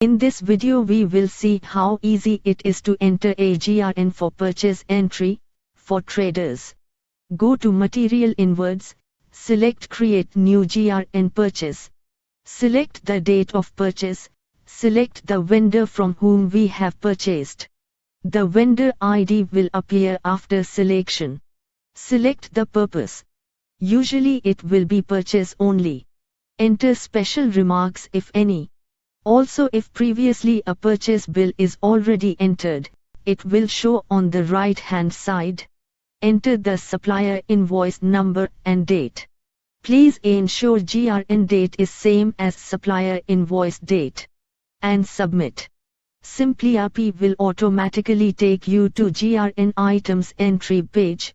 In this video we will see how easy it is to enter a GRN for purchase entry for traders. Go to Material Inwards, select Create New GRN Purchase. Select the date of purchase, select the vendor from whom we have purchased. The vendor ID will appear after selection. Select the purpose. Usually it will be purchase only. Enter special remarks if any. Also, if previously a purchase bill is already entered, it will show on the right hand side. Enter the supplier invoice number and date. Please ensure GRN date is same as supplier invoice date. And submit. simpliRP will automatically take you to GRN items entry page.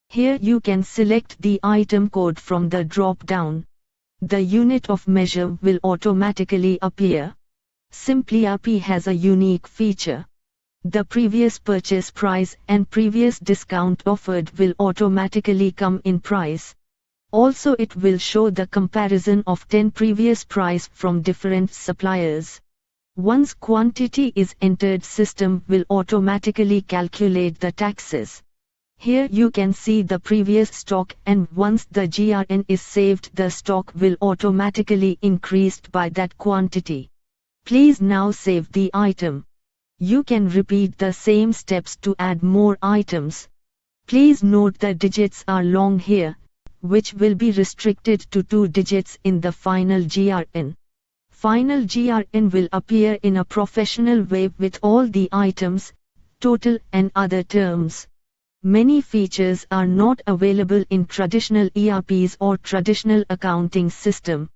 Here you can select the item code from the drop down. The unit of measure will automatically appear. simpliRP has a unique feature. The previous purchase price and previous discount offered will automatically come in price. Also, it will show the comparison of 10 previous price from different suppliers. Once quantity is entered, system will automatically calculate the taxes. Here you can see the previous stock, and once the GRN is saved, the stock will automatically increased by that quantity. Please now save the item. You can repeat the same steps to add more items. Please note the digits are long here, which will be restricted to 2 digits in the final GRN. Final GRN will appear in a professional way with all the items, total and other terms. Many features are not available in traditional ERPs or traditional accounting system.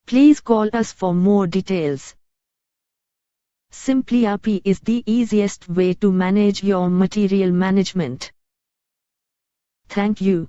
Please call us for more details. simpliRP is the easiest way to manage your material management. Thank you.